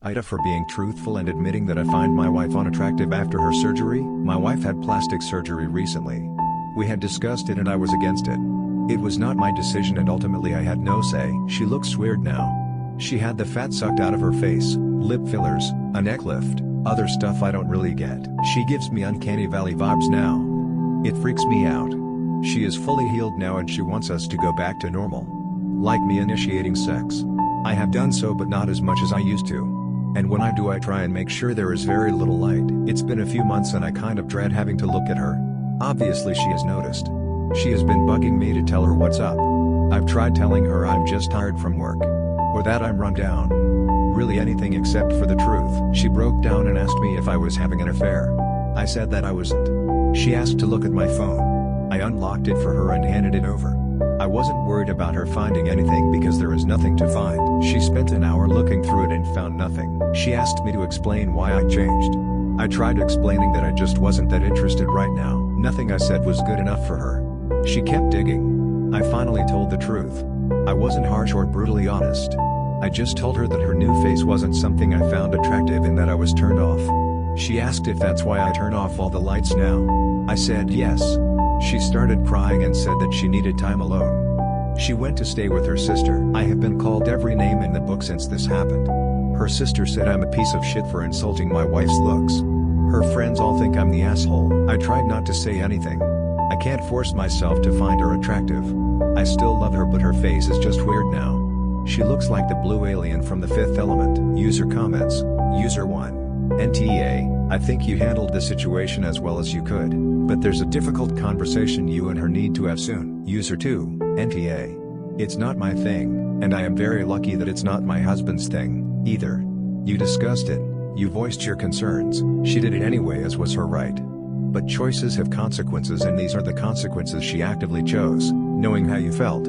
AITA for being truthful and admitting that I find my wife unattractive after her surgery. My wife had plastic surgery recently. We had discussed it and I was against it. It was not my decision and ultimately I had no say. She looks weird now. She had the fat sucked out of her face, lip fillers, a neck lift, other stuff I don't really get. She gives me uncanny valley vibes now. It freaks me out. She is fully healed now and she wants us to go back to normal. Like me initiating sex. I have done so but not as much as I used to. And when I do I try and make sure there is very little light. It's been a few months and I kind of dread having to look at her. Obviously she has noticed. She has been bugging me to tell her what's up. I've tried telling her I'm just tired from work. Or that I'm run down. Really anything except for the truth. She broke down and asked me if I was having an affair. I said that I wasn't. She asked to look at my phone. I unlocked it for her and handed it over. I wasn't worried about her finding anything because there is nothing to find. She spent an hour looking through it and found nothing. She asked me to explain why I changed. I tried explaining that I just wasn't that interested right now. Nothing I said was good enough for her. She kept digging. I finally told the truth. I wasn't harsh or brutally honest. I just told her that her new face wasn't something I found attractive and that I was turned off. She asked if that's why I turn off all the lights now. I said yes. She started crying and said that she needed time alone. She went to stay with her sister. I have been called every name in the book since this happened. Her sister said I'm a piece of shit for insulting my wife's looks. Her friends all think I'm the asshole. I tried not to say anything. I can't force myself to find her attractive. I still love her but her face is just weird now. She looks like the blue alien from The Fifth Element. User comments. User 1. NTA, I think you handled the situation as well as you could, but there's a difficult conversation you and her need to have soon. User 2. NTA. It's not my thing, and I am very lucky that it's not my husband's thing, either. You discussed it, you voiced your concerns, she did it anyway as was her right. But choices have consequences and these are the consequences she actively chose, knowing how you felt.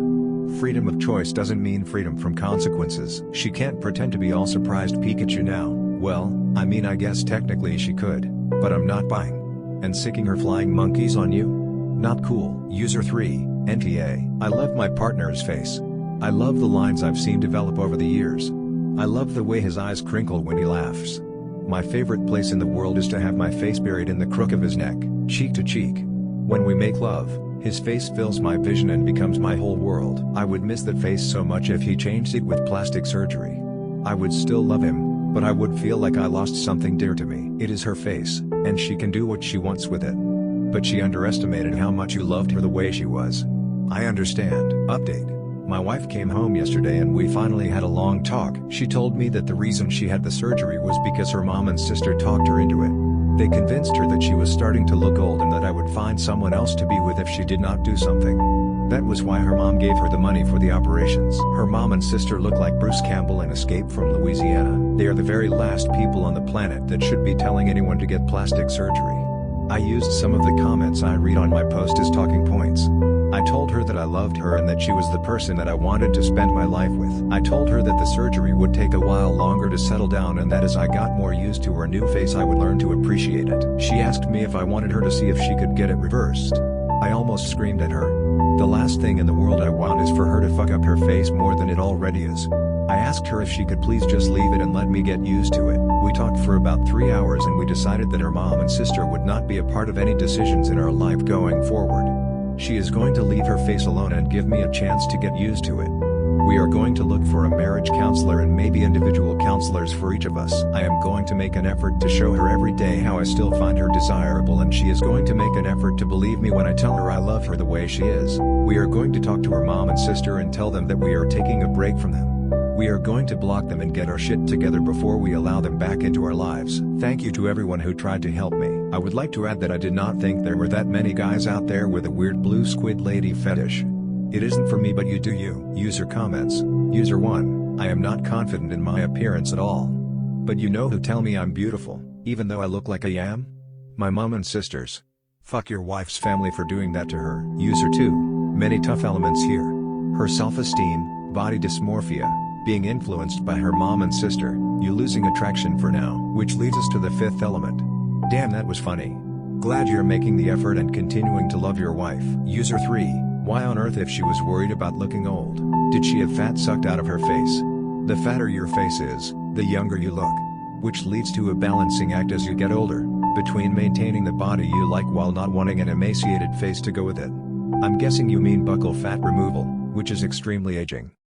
Freedom of choice doesn't mean freedom from consequences. She can't pretend to be all surprised Pikachu now. Well, I mean I guess technically she could, but I'm not buying. And sicking her flying monkeys on you? Not cool. User 3, NTA. I love my partner's face. I love the lines I've seen develop over the years. I love the way his eyes crinkle when he laughs. My favorite place in the world is to have my face buried in the crook of his neck, cheek to cheek. When we make love, his face fills my vision and becomes my whole world. I would miss that face so much if he changed it with plastic surgery. I would still love him, but I would feel like I lost something dear to me. It is her face, and she can do what she wants with it. But she underestimated how much you loved her the way she was. I understand. Update. My wife came home yesterday and we finally had a long talk. She told me that the reason she had the surgery was because her mom and sister talked her into it. They convinced her that she was starting to look old and that I would find someone else to be with if she did not do something. That was why her mom gave her the money for the operations. Her mom and sister look like Bruce Campbell in Escape from Louisiana. They are the very last people on the planet that should be telling anyone to get plastic surgery. I used some of the comments I read on my post as talking points. I told her that I loved her and that she was the person that I wanted to spend my life with. I told her that the surgery would take a while longer to settle down and that as I got more used to her new face I would learn to appreciate it. She asked me if I wanted her to see if she could get it reversed. I almost screamed at her. The last thing in the world I want is for her to fuck up her face more than it already is. I asked her if she could please just leave it and let me get used to it. We talked for about 3 hours and we decided that her mom and sister would not be a part of any decisions in our life going forward. She is going to leave her face alone and give me a chance to get used to it. We are going to look for a marriage counselor and maybe individual counselors for each of us. I am going to make an effort to show her every day how I still find her desirable and she is going to make an effort to believe me when I tell her I love her the way she is. We are going to talk to her mom and sister and tell them that we are taking a break from them. We are going to block them and get our shit together before we allow them back into our lives. Thank you to everyone who tried to help me. I would like to add that I did not think there were that many guys out there with a weird blue squid lady fetish. It isn't for me but you do you. User comments. User 1. I am not confident in my appearance at all. But you know who tell me I'm beautiful, even though I look like I am? My mom and sisters. Fuck your wife's family for doing that to her. User 2. Many tough elements here. Her self-esteem, body dysmorphia, being influenced by her mom and sister, you losing attraction for now. Which leads us to the fifth element. Damn, that was funny. Glad you're making the effort and continuing to love your wife. User 3. Why on earth if she was worried about looking old? Did she have fat sucked out of her face? The fatter your face is, the younger you look. Which leads to a balancing act as you get older, between maintaining the body you like while not wanting an emaciated face to go with it. I'm guessing you mean buccal fat removal, which is extremely aging.